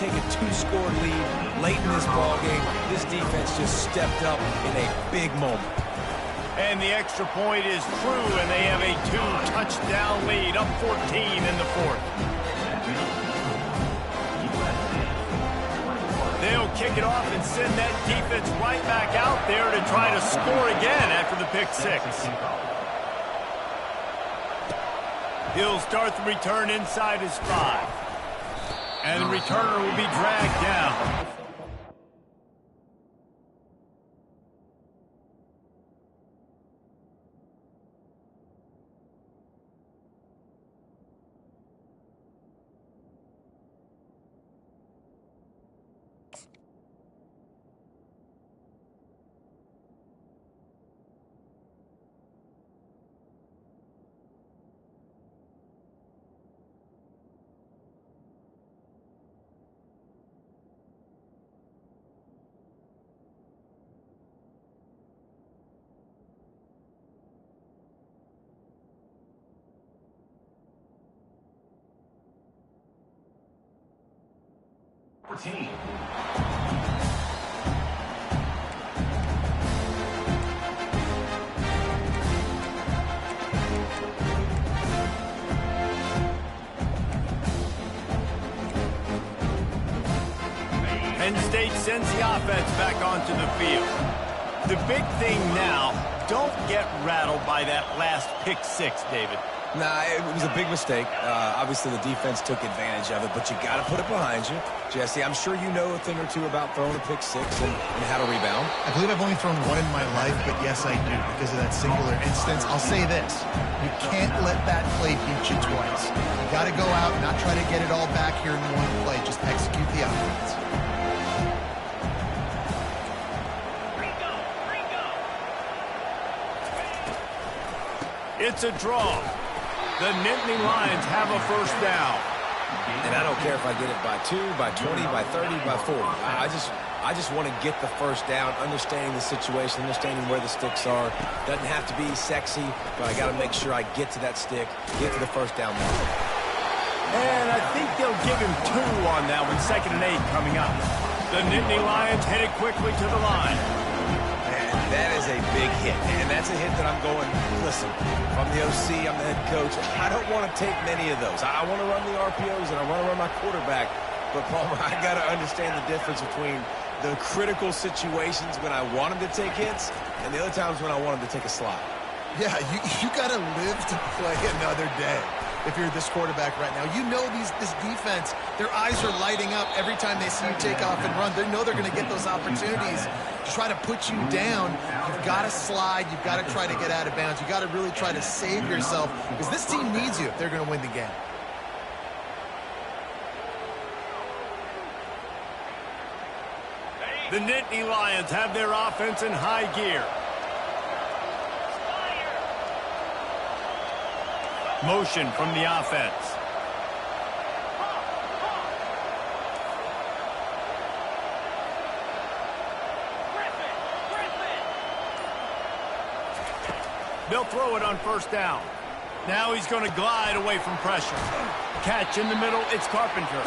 take a two-score lead late in this ball game. This defense just stepped up in a big moment. And the extra point is true, and they have a 2-touchdown lead, up 14 in the fourth. They'll kick it off and send that defense right back out there to try to score again after the pick six. He'll start the return inside his 5. And the returner will be dragged down. Team. Penn State sends the offense back onto the field. The big thing now, don't get rattled by that last pick six, David. Nah, it was a big mistake. Obviously, the defense took advantage of it, but you got to put it behind you. Jesse, I'm sure you know a thing or two about throwing a pick six and how to rebound. I believe I've only thrown one in my life, but yes, I do, because of that singular instance. I'll say this. You can't let that play beat you twice. You got to go out and not try to get it all back here in one play. Just execute the offense. It's a draw. The Nittany Lions have a first down. And I don't care if I get it by 2, by 20, by 30, by 40. I just want to get the first down, understanding the situation, understanding where the sticks are. Doesn't have to be sexy, but I got to make sure I get to that stick, get to the first down mark. And I think they'll give him 2 on that one, 2nd and 8 coming up. The Nittany Lions headed quickly to the line. That is a big hit, and that's a hit that I'm going, listen, if I'm the OC, I'm the head coach, I don't want to take many of those. I want to run the RPOs, and I want to run my quarterback, but Palmer, I got to understand the difference between the critical situations when I want him to take hits and the other times when I want him to take a slide. Yeah, you got to live to play another day. If you're this quarterback right now, you know this defense, their eyes are lighting up every time they see you take off and run. They know they're going to get those opportunities to try to put you down. You've got to slide. You've got to try to get out of bounds. You've got to really try to save yourself because this team needs you if they're going to win the game. The Nittany Lions have their offense in high gear. Motion from the offense. They'll throw it on first down. Now he's going to glide away from pressure. Catch in the middle, it's Carpenter.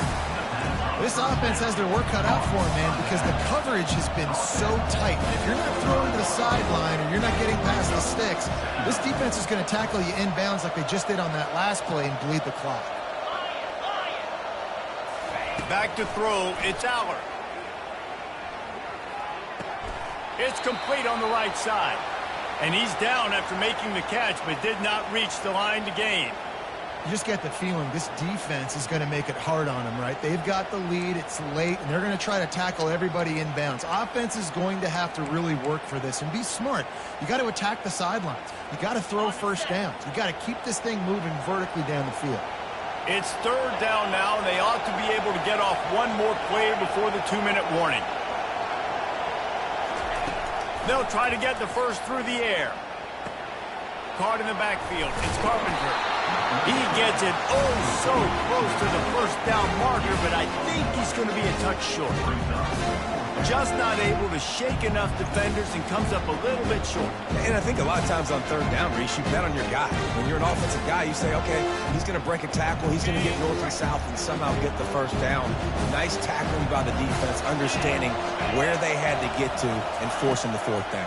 This offense has their work cut out for them, man, because the coverage has been so tight. And if you're not throwing to the sideline or you're not getting past the sticks, this defense is going to tackle you inbounds like they just did on that last play and bleed the clock. Back to throw, it's Aller. It's complete on the right side. And he's down after making the catch, but did not reach the line to gain. You just get the feeling this defense is going to make it hard on them, right? They've got the lead, it's late, and they're going to try to tackle everybody inbounds. Offense is going to have to really work for this and be smart. You got to attack the sidelines. You got to throw first downs. You got to keep this thing moving vertically down the field. It's third down now, and they ought to be able to get off one more play before the 2-minute warning. They'll try to get the first through the air. Caught in the backfield. It's Carpenter. He gets it so close to the first down marker, but I think he's going to be a touch short. Just not able to shake enough defenders and comes up a little bit short. And I think a lot of times on third down, Reese, you bet on your guy. When you're an offensive guy, you say, okay, he's going to break a tackle, he's going to get north and south and somehow get the first down. Nice tackle by the defense, understanding where they had to get to and forcing the fourth down.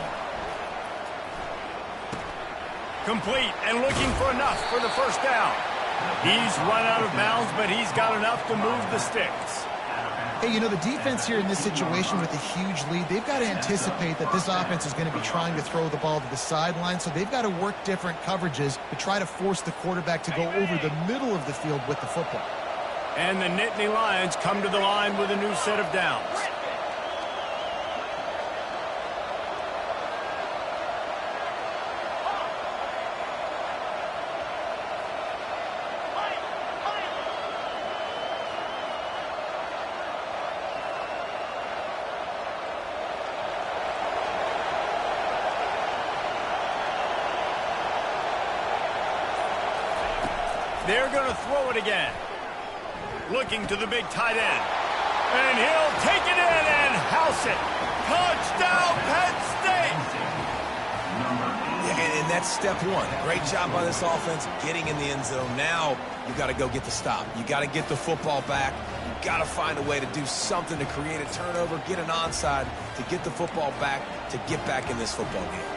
Complete and looking for enough for the first down. He's run out of bounds, but he's got enough to move the sticks. Hey, you know, the defense here in this situation with a huge lead, they've got to anticipate that this offense is going to be trying to throw the ball to the sideline, so they've got to work different coverages to try to force the quarterback to go over the middle of the field with the football. And the Nittany Lions come to the line with a new set of downs. They're going to throw it again. Looking to the big tight end. And he'll take it in and house it. Touchdown, Penn State! Yeah, and that's step one. Great job by this offense getting in the end zone. Now you got to go get the stop. You got to get the football back. You got to find a way to do something to create a turnover, get an onside, to get the football back, to get back in this football game.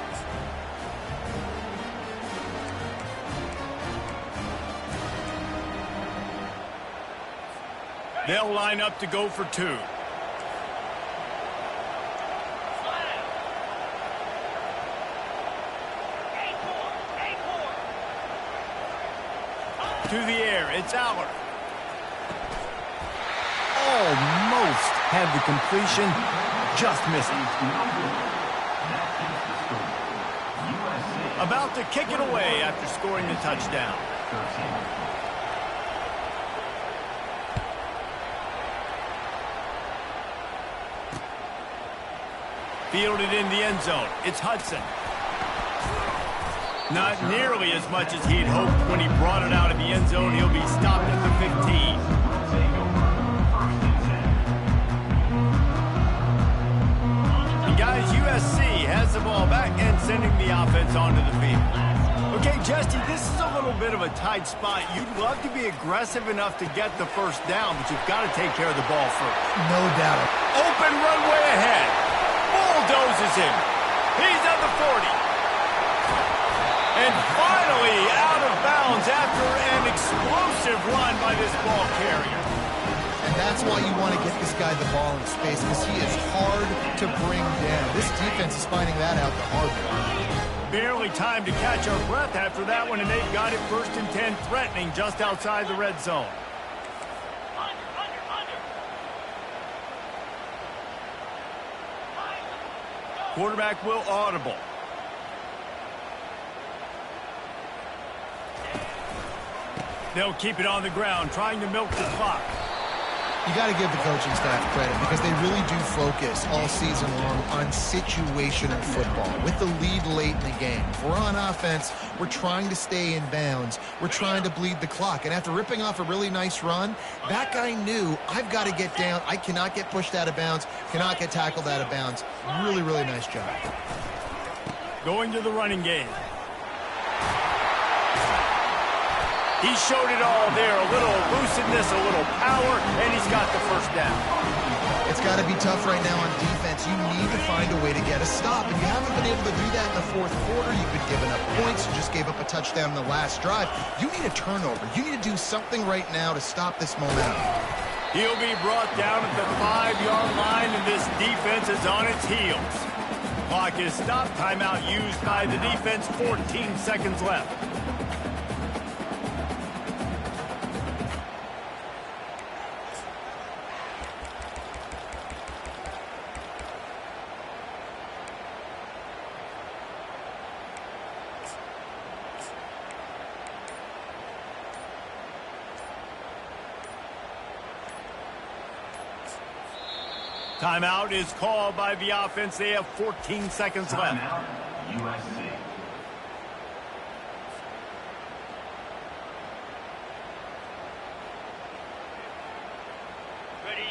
They'll line up to go for two. To the air, it's Aller. Almost had the completion, just missing. About to kick it away after scoring the touchdown. Fielded in the end zone. It's Hudson. Not nearly as much as he'd hoped when he brought it out of the end zone. He'll be stopped at the 15. And guys, USC has the ball back and sending the offense onto the field. Okay, Justy, this is a little bit of a tight spot. You'd love to be aggressive enough to get the first down, but you've got to take care of the ball first. No doubt. Open runway ahead. Bulldozes him. He's at the 40. And finally out of bounds after an explosive run by this ball carrier. And that's why you want to get this guy the ball in space, because he is hard to bring down. This defense is finding that out the hard way. Barely time to catch our breath after that one, and they've got it 1st and 10, threatening just outside the red zone. Quarterback will audible. They'll keep it on the ground, trying to milk the clock. You got to give the coaching staff credit because they really do focus all season long on situational football. With the lead late in the game, if we're on offense, we're trying to stay in bounds. We're trying to bleed the clock. And after ripping off a really nice run, that guy knew, I've got to get down. I cannot get pushed out of bounds, cannot get tackled out of bounds. Really, really nice job. Going to the running game. He showed it all there, a little elusiveness, a little power, and he's got the first down. It's got to be tough right now on defense. You need to find a way to get a stop, and you haven't been able to do that in the fourth quarter. You've been giving up points. You just gave up a touchdown in the last drive. You need a turnover. You need to do something right now to stop this momentum. He'll be brought down at the 5-yard line, and this defense is on its heels. Clock is stopped. Timeout used by the defense. 14 seconds left. Timeout is called by the offense. They have 14 seconds left. USC.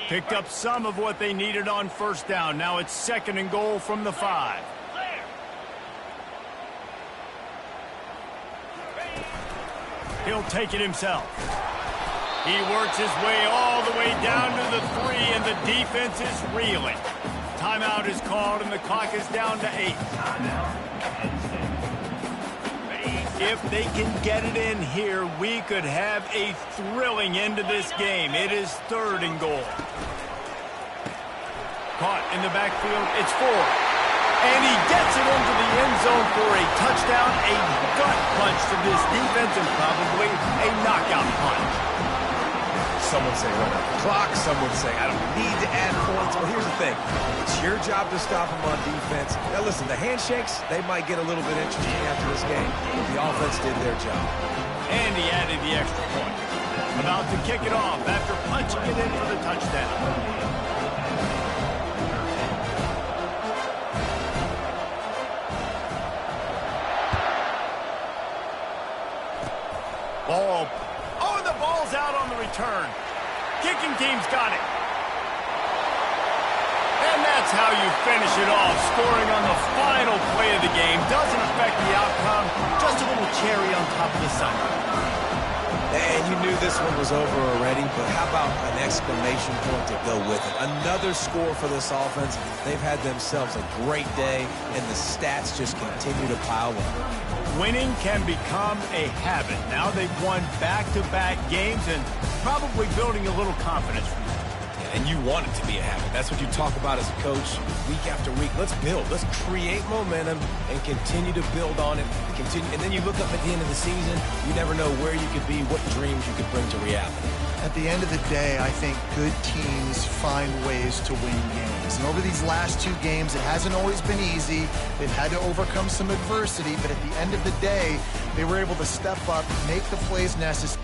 Picked up some of what they needed on first down. Now it's 2nd and goal from the 5. He'll take it himself. He works his way all the way down to the 3, and the defense is reeling. Timeout is called, and the clock is down to 8. If they can get it in here, we could have a thrilling end to this game. It is 3rd and goal. Caught in the backfield. It's 4. And he gets it into the end zone for a touchdown, a gut punch to this defense, and probably a knockout punch. Some would say run out the clock. Some would say I don't need to add points. Well, here's the thing. It's your job to stop them on defense. Now, listen, the handshakes, they might get a little bit interesting after this game. But the offense did their job. And he added the extra point. About to kick it off after punching it in for the touchdown. Ball. Oh, the ball's out on the return. Kicking team's got it. And that's how you finish it off. Scoring on the final play of the game doesn't affect the outcome. Just a little cherry on top of the sundae. And you knew this one was over already, but how about an exclamation point to go with it? Another score for this offense. They've had themselves a great day, and the stats just continue to pile up. Winning can become a habit. Now they've won back-to-back games and probably building a little confidence from that. And you want it to be a habit. That's what you talk about as a coach week after week. Let's build. Let's create momentum and continue to build on it. And then you look up at the end of the season, you never know where you could be, what dreams you could bring to reality. At the end of the day, I think good teams find ways to win games. And over these last 2 games, it hasn't always been easy. They've had to overcome some adversity, but at the end of the day, they were able to step up, make the plays necessary.